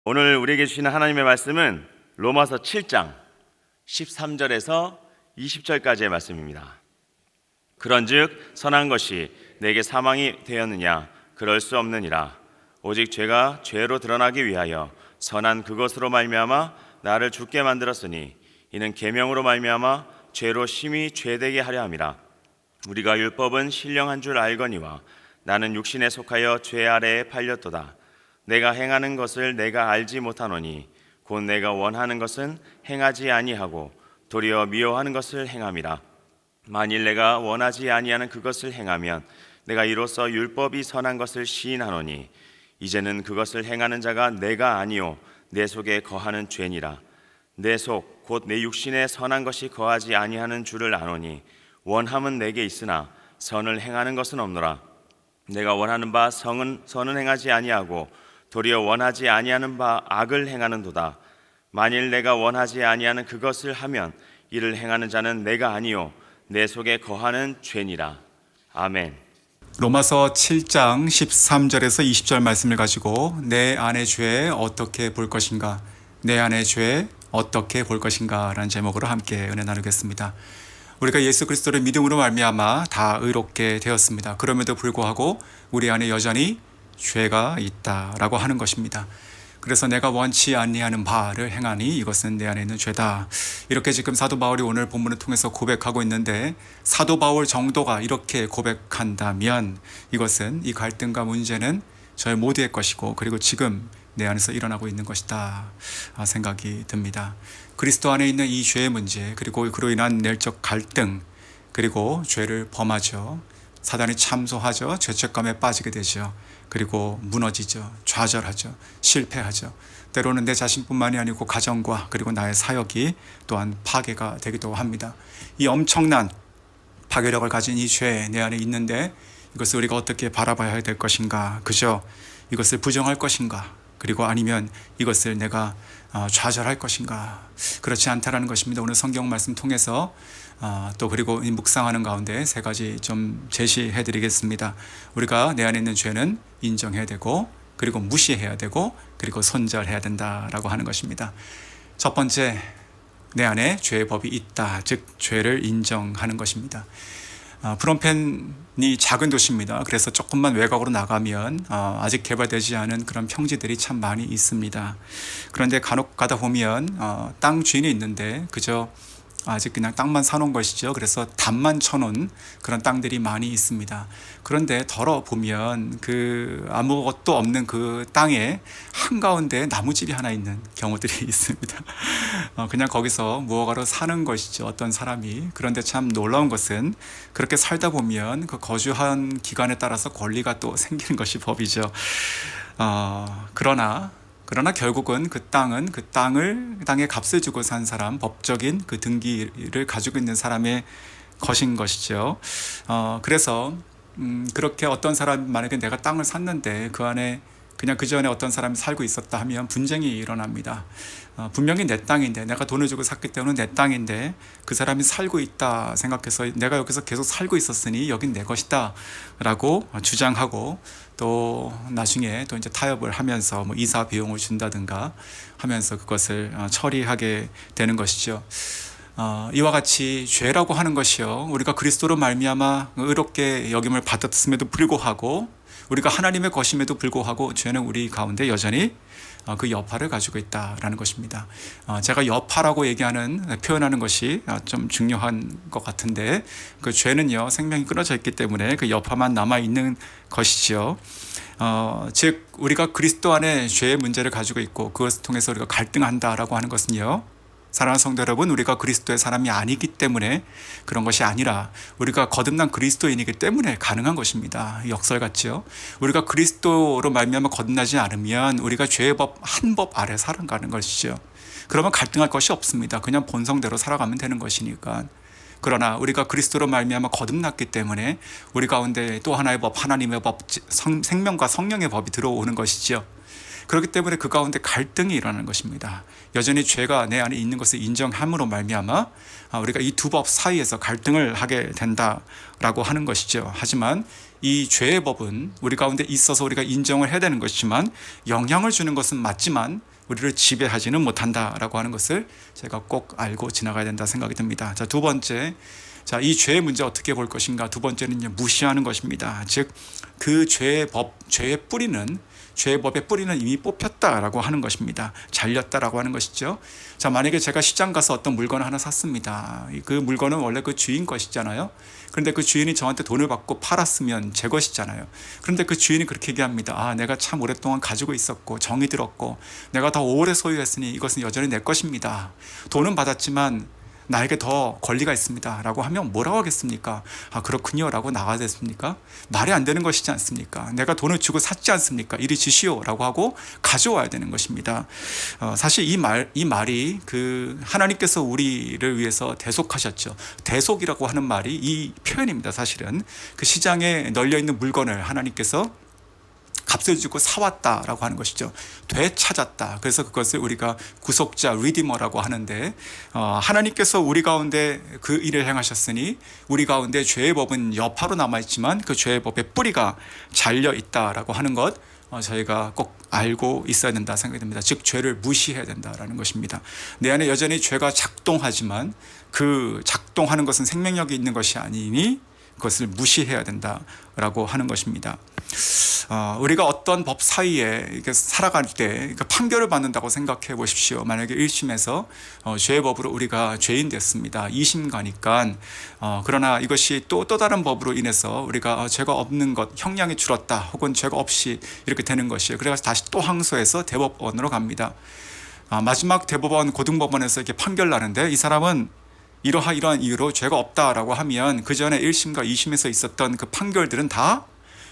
오늘 우리에게 주시는 하나님의 말씀은 로마서 7장 13절에서 20절까지의 말씀입니다. 그런즉 선한 것이 내게 사망이 되었느냐? 그럴 수 없느니라. 오직 죄가 죄로 드러나기 위하여 선한 그것으로 말미암아 나를 죽게 만들었으니 이는 계명으로 말미암아 죄로 심히 죄되게 하려 함이라. 우리가 율법은 신령한 줄 알거니와 나는 육신에 속하여 죄 아래에 팔렸도다. 내가 행하는 것을 내가 알지 못하노니 곧 내가 원하는 것은 행하지 아니하고 도리어 미워하는 것을 행함이라. 만일 내가 원하지 아니하는 그것을 행하면 내가 이로써 율법이 선한 것을 시인하노니 이제는 그것을 행하는 자가 내가 아니요 내 속에 거하는 죄니라. 내 속 곧 내 육신에 선한 것이 거하지 아니하는 줄을 아노니 원함은 내게 있으나 선을 행하는 것은 없노라. 내가 원하는 바 선은 행하지 아니하고 도리어 원하지 아니하는 바 악을 행하는도다. 만일 내가 원하지 아니하는 그것을 하면 이를 행하는 자는 내가 아니요 내 속에 거하는 죄니라. 아멘. 로마서 7장 13절에서 20절 말씀을 가지고 내 안의 죄 어떻게 볼 것인가, 내 안의 죄 어떻게 볼 것인가 라는 제목으로 함께 은혜 나누겠습니다. 우리가 예수 그리스도를 믿음으로 말미암아 다 의롭게 되었습니다. 그럼에도 불구하고 우리 안에 여전히 죄가 있다라고 하는 것입니다. 그래서 내가 원치 아니하는 바를 행하니 이것은 내 안에 있는 죄다. 이렇게 지금 사도 바울이 오늘 본문을 통해서 고백하고 있는데, 사도 바울 정도가 이렇게 고백한다면 이것은, 이 갈등과 문제는 저희 모두의 것이고 그리고 지금 내 안에서 일어나고 있는 것이다 생각이 듭니다. 그리스도 안에 있는 이 죄의 문제, 그리고 그로 인한 내적 갈등, 그리고 죄를 범하죠. 사단이 참소하죠. 죄책감에 빠지게 되죠. 그리고 무너지죠. 좌절하죠. 실패하죠. 때로는 내 자신뿐만이 아니고 가정과 그리고 나의 사역이 또한 파괴가 되기도 합니다. 이 엄청난 파괴력을 가진 이 죄 내 안에 있는데 이것을 우리가 어떻게 바라봐야 될 것인가? 그저 이것을 부정할 것인가? 그리고 아니면 이것을 내가 좌절할 것인가? 그렇지 않다라는 것입니다. 오늘 성경 말씀 통해서 또 그리고 묵상하는 가운데 세 가지 좀 제시해 드리겠습니다. 우리가 내 안에 있는 죄는 인정해야 되고 그리고 무시해야 되고 그리고 손절해야 된다라고 하는 것입니다. 첫 번째, 내 안에 죄의 법이 있다, 즉 죄를 인정하는 것입니다. 프놈펜이 작은 도시입니다. 그래서 조금만 외곽으로 나가면 아직 개발되지 않은 그런 평지들이 참 많이 있습니다. 그런데 간혹 가다 보면 땅 주인이 있는데 그저 아직 그냥 땅만 사놓은 것이죠. 그래서 담만 쳐놓은 그런 땅들이 많이 있습니다. 그런데 덜어보면 그 아무것도 없는 그 땅에 한가운데 나무집이 하나 있는 경우들이 있습니다. 그냥 거기서 무허가로 사는 것이죠. 어떤 사람이. 그런데 참 놀라운 것은 그렇게 살다 보면 그 거주한 기간에 따라서 권리가 또 생기는 것이 법이죠. 그러나 결국은 그 땅에 값을 주고 산 사람, 법적인 그 등기를 가지고 있는 사람의 것인 것이죠. 그래서 그렇게 어떤 사람, 만약에 내가 땅을 샀는데 그 안에 그냥 그 전에 어떤 사람이 살고 있었다 하면 분쟁이 일어납니다. 분명히 내 땅인데, 내가 돈을 주고 샀기 때문에 내 땅인데 그 사람이 살고 있다 생각해서 내가 여기서 계속 살고 있었으니 여긴 내 것이다 라고 주장하고, 또 나중에 또 이제 타협을 하면서 뭐 이사 비용을 준다든가 하면서 그것을 처리하게 되는 것이죠. 이와 같이 죄라고 하는 것이요, 우리가 그리스도로 말미암아 의롭게 여김을 받았음에도 불구하고, 우리가 하나님의 것임에도 불구하고 죄는 우리 가운데 여전히 그 여파를 가지고 있다라는 것입니다. 제가 여파라고 표현하는 것이 좀 중요한 것 같은데, 그 죄는요, 생명이 끊어져 있기 때문에 그 여파만 남아 있는 것이죠. 즉 우리가 그리스도 안에 죄의 문제를 가지고 있고 그것을 통해서 우리가 갈등한다라고 하는 것은요, 사랑하는 성도 여러분, 우리가 그리스도의 사람이 아니기 때문에 그런 것이 아니라 우리가 거듭난 그리스도인이기 때문에 가능한 것입니다. 역설 같죠? 우리가 그리스도로 말미암아 거듭나지 않으면 우리가 죄의 법 한 법 아래 살아가는 것이죠. 그러면 갈등할 것이 없습니다. 그냥 본성대로 살아가면 되는 것이니까. 그러나 우리가 그리스도로 말미암아 거듭났기 때문에 우리 가운데 또 하나의 법, 하나님의 법, 생명과 성령의 법이 들어오는 것이죠. 그렇기 때문에 그 가운데 갈등이 일어나는 것입니다. 여전히 죄가 내 안에 있는 것을 인정함으로 말미암아 우리가 이 두 법 사이에서 갈등을 하게 된다라고 하는 것이죠. 하지만 이 죄의 법은 우리 가운데 있어서 우리가 인정을 해야 되는 것이지만 영향을 주는 것은 맞지만 우리를 지배하지는 못한다라고 하는 것을 제가 꼭 알고 지나가야 된다 생각이 듭니다. 자, 두 번째, 자, 이 죄의 문제 어떻게 볼 것인가? 두 번째는요, 무시하는 것입니다. 즉, 그 죄의 법의 뿌리는 이미 뽑혔다라고 하는 것입니다. 잘렸다라고 하는 것이죠. 자, 만약에 제가 시장 가서 어떤 물건을 하나 샀습니다. 그 물건은 원래 그 주인 것이잖아요. 그런데 그 주인이 저한테 돈을 받고 팔았으면 제 것이잖아요. 그런데 그 주인이 그렇게 얘기합니다. 아, 내가 참 오랫동안 가지고 있었고 정이 들었고 내가 더 오래 소유했으니 이것은 여전히 내 것입니다. 돈은 받았지만 나에게 더 권리가 있습니다 라고 하면 뭐라고 하겠습니까? 아, 그렇군요 라고 나가야 됐습니까? 말이 안 되는 것이지 않습니까? 내가 돈을 주고 샀지 않습니까? 이리 주시오 라고 하고 가져와야 되는 것입니다. 사실 이 말이 그 하나님께서 우리를 위해서 대속하셨죠. 대속이라고 하는 말이 이 표현입니다. 사실은 그 시장에 널려있는 물건을 하나님께서 값을 주고 사왔다라고 하는 것이죠. 되찾았다. 그래서 그것을 우리가 구속자, 리디머라고 하는데, 하나님께서 우리 가운데 그 일을 행하셨으니 우리 가운데 죄의 법은 여파로 남아있지만 그 죄의 법의 뿌리가 잘려 있다라고 하는 것, 저희가 꼭 알고 있어야 된다 생각이 듭니다. 즉 죄를 무시해야 된다라는 것입니다. 내 안에 여전히 죄가 작동하지만 그 작동하는 것은 생명력이 있는 것이 아니니 그것을 무시해야 된다라고 하는 것입니다. 우리가 어떤 법 사이에 이렇게 살아갈 때 판결을 받는다고 생각해 보십시오. 만약에 1심에서 죄의 법으로 우리가 죄인 됐습니다. 2심 가니까 그러나 이것이 또 다른 법으로 인해서 우리가 죄가 없는 것, 형량이 줄었다 혹은 죄가 없이 이렇게 되는 것이에요. 그래서 다시 또 항소해서 대법원으로 갑니다. 마지막 대법원 고등법원에서 이렇게 판결 나는데 이 사람은 이러한 이유로 죄가 없다라고 하면 그 전에 1심과 2심에서 있었던 그 판결들은 다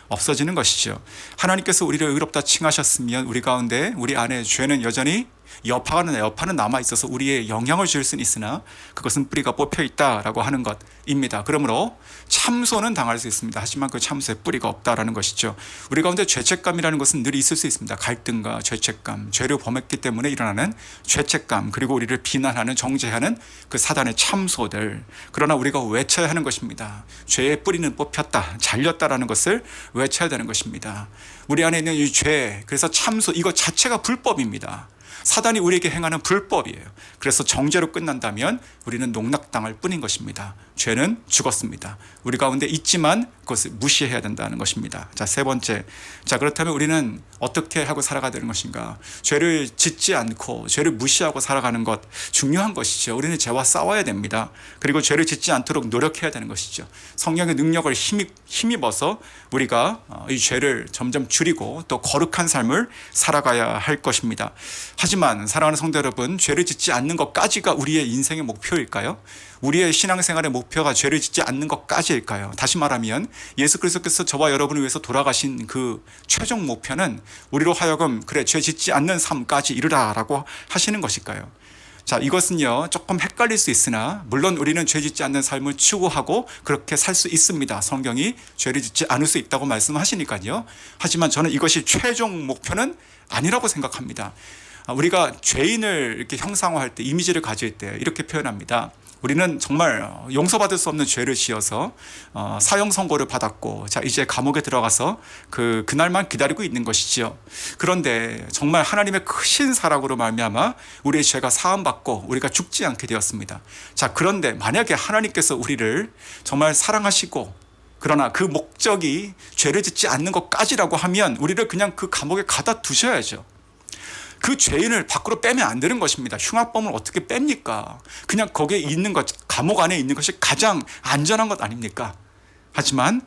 없어지는 것이죠. 하나님께서 우리를 의롭다 칭하셨으면 우리 가운데 우리 안에 죄는 여전히 여파는 남아 있어서 우리의 영향을 줄 수는 있으나 그것은 뿌리가 뽑혀 있다라고 하는 것입니다. 그러므로 참소는 당할 수 있습니다. 하지만 그 참소에 뿌리가 없다라는 것이죠. 우리 가운데 죄책감이라는 것은 늘 있을 수 있습니다. 갈등과 죄책감, 죄를 범했기 때문에 일어나는 죄책감, 그리고 우리를 비난하는 정죄하는 그 사단의 참소들. 그러나 우리가 외쳐야 하는 것입니다. 죄의 뿌리는 뽑혔다, 잘렸다라는 것을 외쳐야 되는 것입니다. 우리 안에 있는 이 죄, 그래서 참소, 이것 자체가 불법입니다. 사단이 우리에게 행하는 불법이에요. 그래서 정죄로 끝난다면 우리는 농락당할 뿐인 것입니다. 죄는 죽었습니다. 우리 가운데 있지만 그것을 무시해야 된다는 것입니다. 자, 세 번째. 자, 그렇다면 우리는 어떻게 하고 살아가야 되는 것인가? 죄를 짓지 않고 죄를 무시하고 살아가는 것 중요한 것이죠. 우리는 죄와 싸워야 됩니다. 그리고 죄를 짓지 않도록 노력해야 되는 것이죠. 성령의 능력을 힘입어서 우리가 이 죄를 점점 줄이고 또 거룩한 삶을 살아가야 할 것입니다. 하지만 사랑하는 성도 여러분, 죄를 짓지 않는 것까지가 우리의 인생의 목표일까요? 우리의 신앙생활의 목표가 죄를 짓지 않는 것까지일까요? 다시 말하면 예수 그리스도께서 저와 여러분을 위해서 돌아가신 그 최종 목표는 우리로 하여금 그래 죄 짓지 않는 삶까지 이르라라고 하시는 것일까요? 자, 이것은요 조금 헷갈릴 수 있으나 물론 우리는 죄 짓지 않는 삶을 추구하고 그렇게 살 수 있습니다. 성경이 죄를 짓지 않을 수 있다고 말씀하시니까요. 하지만 저는 이것이 최종 목표는 아니라고 생각합니다. 우리가 죄인을 이렇게 형상화할 때, 이미지를 가질 때 이렇게 표현합니다. 우리는 정말 용서받을 수 없는 죄를 지어서 사형 선고를 받았고, 자 이제 감옥에 들어가서 그날만 기다리고 있는 것이지요. 그런데 정말 하나님의 크신 사랑으로 말미암아 우리의 죄가 사함받고 우리가 죽지 않게 되었습니다. 자, 그런데 만약에 하나님께서 우리를 정말 사랑하시고 그러나 그 목적이 죄를 짓지 않는 것까지라고 하면 우리를 그냥 그 감옥에 가다 두셔야죠. 그 죄인을 밖으로 빼면 안 되는 것입니다. 흉악범을 어떻게 뺍니까? 그냥 거기에 있는 것, 감옥 안에 있는 것이 가장 안전한 것 아닙니까? 하지만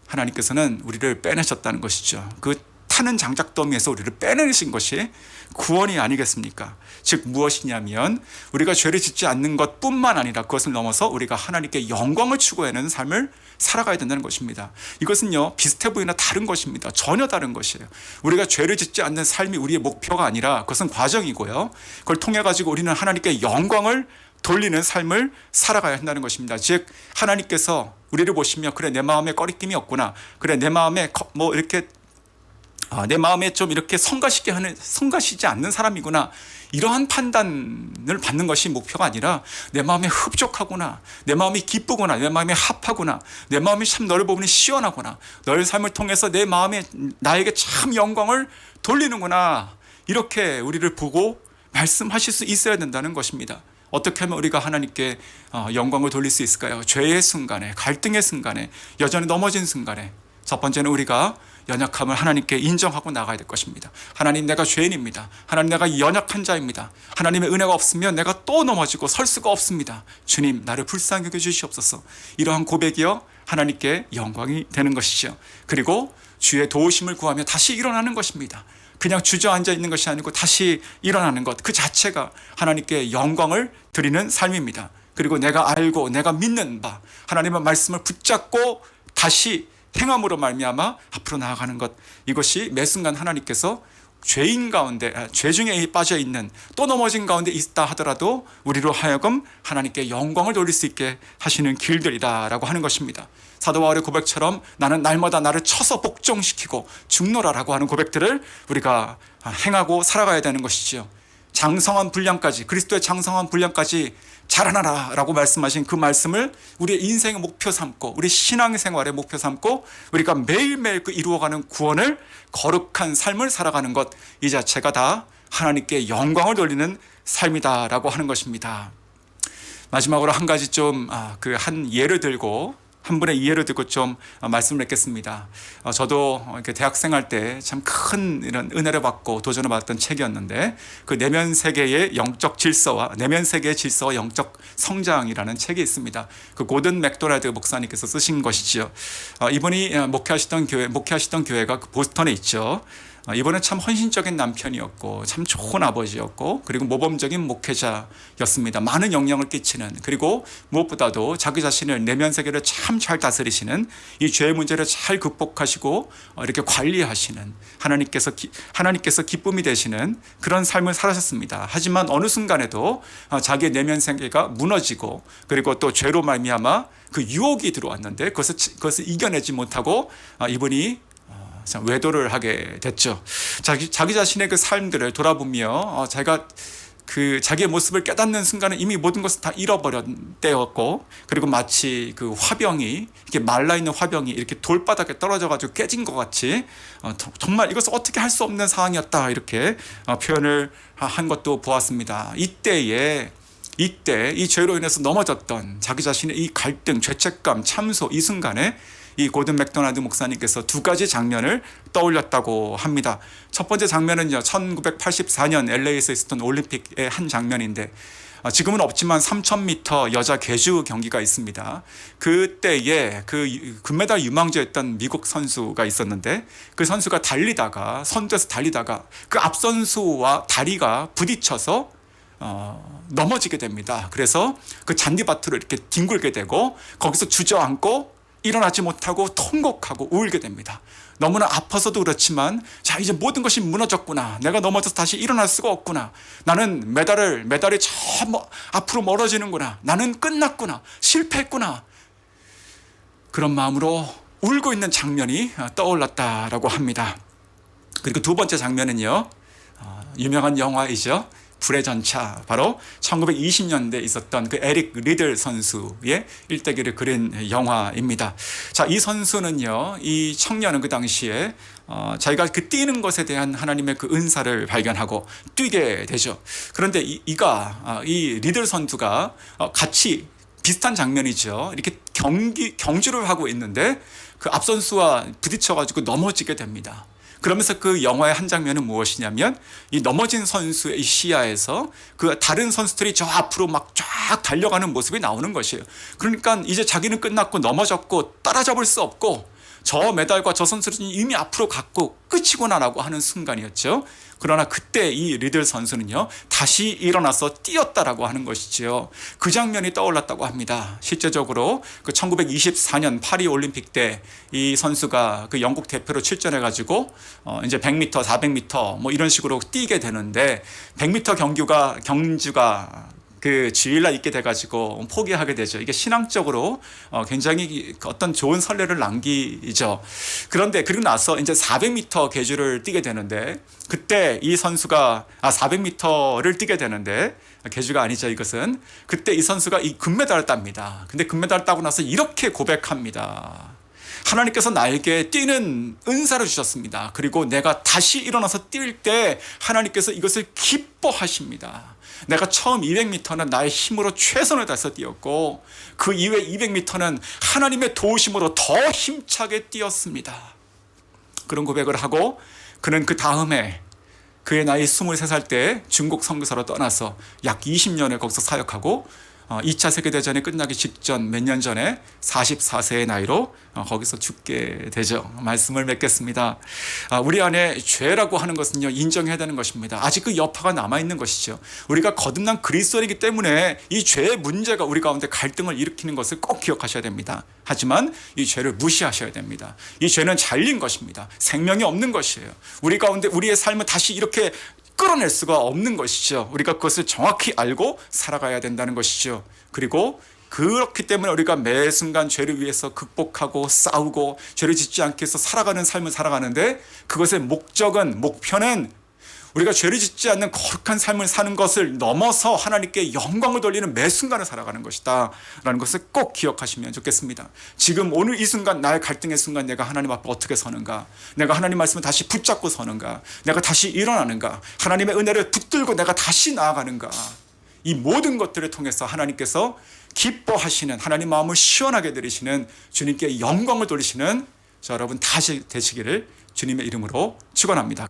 하나님께서는 우리를 빼내셨다는 것이죠. 그 타는 장작더미에서 우리를 빼내신 것이 구원이 아니겠습니까? 즉 무엇이냐면 우리가 죄를 짓지 않는 것뿐만 아니라 그것을 넘어서 우리가 하나님께 영광을 추구하는 삶을 살아가야 된다는 것입니다. 이것은요 비슷해 보이나 다른 것입니다. 전혀 다른 것이에요. 우리가 죄를 짓지 않는 삶이 우리의 목표가 아니라 그것은 과정이고요. 그걸 통해 가지고 우리는 하나님께 영광을 돌리는 삶을 살아가야 한다는 것입니다. 즉 하나님께서 우리를 보시며 그래 내 마음에 꺼리낌이 없구나. 그래 내 마음에 내 마음에 좀 이렇게 성가시지 않는 사람이구나. 이러한 판단을 받는 것이 목표가 아니라 내 마음에 흡족하구나. 내 마음이 기쁘구나. 내 마음에 합하구나. 내 마음이 참 너를 보니 시원하구나. 너의 삶을 통해서 내 마음에 나에게 참 영광을 돌리는구나. 이렇게 우리를 보고 말씀하실 수 있어야 된다는 것입니다. 어떻게 하면 우리가 하나님께 영광을 돌릴 수 있을까요? 죄의 순간에, 갈등의 순간에, 여전히 넘어진 순간에 첫 번째는 우리가 연약함을 하나님께 인정하고 나가야 될 것입니다. 하나님, 내가 죄인입니다. 하나님, 내가 연약한 자입니다. 하나님의 은혜가 없으면 내가 또 넘어지고 설 수가 없습니다. 주님, 나를 불쌍히 여겨 주시옵소서. 이러한 고백이요 하나님께 영광이 되는 것이죠. 그리고 주의 도우심을 구하며 다시 일어나는 것입니다. 그냥 주저앉아 있는 것이 아니고 다시 일어나는 것, 그 자체가 하나님께 영광을 드리는 삶입니다. 그리고 내가 알고 내가 믿는 바 하나님의 말씀을 붙잡고 다시 행함으로 말미암아 앞으로 나아가는 것, 이것이 매 순간 하나님께서 죄인 가운데, 죄 중에 빠져 있는, 또 넘어진 가운데 있다 하더라도 우리로 하여금 하나님께 영광을 돌릴 수 있게 하시는 길들이다라고 하는 것입니다. 사도 바울의 고백처럼 나는 날마다 나를 쳐서 복종시키고 죽노라라고 하는 고백들을 우리가 행하고 살아가야 되는 것이지요. 장성한 분량까지, 그리스도의 장성한 분량까지 자라나라 라고 말씀하신 그 말씀을 우리의 인생의 목표 삼고, 우리 신앙생활의 목표 삼고, 우리가 매일매일 그 이루어가는 구원을, 거룩한 삶을 살아가는 것, 이 자체가 다 하나님께 영광을 돌리는 삶이다 라고 하는 것입니다. 마지막으로 한 가지 한 예를 들고, 한 분의 예를 들고 좀 말씀을 했겠습니다. 저도 이렇게 대학생활 때 참 큰 이런 은혜를 받고 도전을 받았던 책이었는데, 그 내면 세계의 영적 질서와 내면 세계의 질서와 영적 성장이라는 책이 있습니다. 그 고든 맥도날드 목사님께서 쓰신 것이지요. 이분이 목회하시던 교회가 보스턴에 있죠. 이번엔 참 헌신적인 남편이었고 참 좋은 아버지였고 그리고 모범적인 목회자였습니다. 많은 영향을 끼치는, 그리고 무엇보다도 자기 자신을, 내면 세계를 참 잘 다스리시는, 이 죄의 문제를 잘 극복하시고 이렇게 관리하시는 하나님께서 기쁨이 되시는 그런 삶을 살아셨습니다. 하지만 어느 순간에도 자기의 내면 세계가 무너지고, 그리고 또 죄로 말미암아 그 유혹이 들어왔는데 그것을 이겨내지 못하고 이분이 외도를 하게 됐죠. 자기 자신의 그 삶들을 돌아보며 자기의 모습을 깨닫는 순간에 이미 모든 것을 다 잃어버린 때였고, 그리고 마치 그 화병이, 이렇게 말라있는 화병이 이렇게 돌바닥에 떨어져가지고 깨진 것 같이 정말 이것을 어떻게 할 수 없는 상황이었다, 이렇게 표현을 한 것도 보았습니다. 이때 이 죄로 인해서 넘어졌던 자기 자신의 이 갈등, 죄책감, 참소, 이 순간에 이 고든 맥도날드 목사님께서 두 가지 장면을 떠올렸다고 합니다. 첫 번째 장면은요, 1984년 LA에서 있었던 올림픽의 한 장면인데, 지금은 없지만 3000m 여자 계주 경기가 있습니다. 그때에 그 금메달 유망주였던 미국 선수가 있었는데, 그 선수가 선두에서 달리다가 그 앞 선수와 다리가 부딪혀서 넘어지게 됩니다. 그래서 그 잔디밭으로 이렇게 뒹굴게 되고, 거기서 주저앉고 일어나지 못하고 통곡하고 울게 됩니다. 너무나 아파서도 그렇지만, 자, 이제 모든 것이 무너졌구나. 내가 넘어져서 다시 일어날 수가 없구나. 나는 메달이 저 앞으로 멀어지는구나. 나는 끝났구나. 실패했구나. 그런 마음으로 울고 있는 장면이 떠올랐다라고 합니다. 그리고 두 번째 장면은요, 유명한 영화이죠. 불의 전차, 바로 1920년대에 있었던 그 에릭 리들 선수의 일대기를 그린 영화입니다. 자, 이 선수는요, 이 청년은 그 당시에 자기가 그 뛰는 것에 대한 하나님의 그 은사를 발견하고 뛰게 되죠. 그런데 이 리들 선수가 같이 비슷한 장면이죠. 이렇게 경주를 하고 있는데 그 앞 선수와 부딪혀가지고 넘어지게 됩니다. 그러면서 그 영화의 한 장면은 무엇이냐면, 이 넘어진 선수의 시야에서 그 다른 선수들이 저 앞으로 막 쫙 달려가는 모습이 나오는 것이에요. 그러니까 이제 자기는 끝났고 넘어졌고 따라잡을 수 없고, 저 메달과 저 선수는 이미 앞으로 갔고 끝이구나라고 하는 순간이었죠. 그러나 그때 이 리들 선수는요, 다시 일어나서 뛰었다라고 하는 것이지요. 그 장면이 떠올랐다고 합니다. 실제적으로 그 1924년 파리 올림픽 때 이 선수가 그 영국 대표로 출전해가지고 이제 100m, 400m 뭐 이런 식으로 뛰게 되는데, 100m 경주가 그 주일날 있게 돼가지고 포기하게 되죠. 이게 신앙적으로 굉장히 어떤 좋은 선례를 남기죠. 그런데 그리고 나서 이제 400m 계주를 뛰게 되는데, 그때 이 선수가 400m를 뛰게 되는데, 계주가 아니죠, 이것은. 그때 이 선수가 이 금메달을 땁니다. 근데 금메달을 따고 나서 이렇게 고백합니다. 하나님께서 나에게 뛰는 은사를 주셨습니다. 그리고 내가 다시 일어나서 뛸 때 하나님께서 이것을 기뻐하십니다. 내가 처음 200m는 나의 힘으로 최선을 다해서 뛰었고 그 이후에 200m는 하나님의 도우심으로 더 힘차게 뛰었습니다. 그런 고백을 하고 그는 그 다음에 그의 나이 23살 때 중국 선교사로 떠나서 약 20년을 거기서 사역하고 2차 세계대전이 끝나기 직전 몇 년 전에 44세의 나이로 거기서 죽게 되죠. 말씀을 맺겠습니다. 우리 안에 죄라고 하는 것은요, 인정해야 되는 것입니다. 아직 그 여파가 남아있는 것이죠. 우리가 거듭난 그리스도인이기 때문에 이 죄의 문제가 우리 가운데 갈등을 일으키는 것을 꼭 기억하셔야 됩니다. 하지만 이 죄를 무시하셔야 됩니다. 이 죄는 잘린 것입니다. 생명이 없는 것이에요. 우리 가운데 우리의 삶을 다시 이렇게 끌어낼 수가 없는 것이죠. 우리가 그것을 정확히 알고 살아가야 된다는 것이죠. 그리고 그렇기 때문에 우리가 매 순간 죄를 위해서 극복하고 싸우고 죄를 짓지 않기 위해서 살아가는 삶을 살아가는데 그것의 목표는 우리가 죄를 짓지 않는 거룩한 삶을 사는 것을 넘어서 하나님께 영광을 돌리는 매 순간을 살아가는 것이다 라는 것을 꼭 기억하시면 좋겠습니다. 지금 오늘 이 순간, 나의 갈등의 순간 내가 하나님 앞에 어떻게 서는가, 내가 하나님 말씀을 다시 붙잡고 서는가, 내가 다시 일어나는가, 하나님의 은혜를 붙들고 내가 다시 나아가는가, 이 모든 것들을 통해서 하나님께서 기뻐하시는, 하나님 마음을 시원하게 들이시는, 주님께 영광을 돌리시는 저 여러분 다시 되시기를 주님의 이름으로 축원합니다.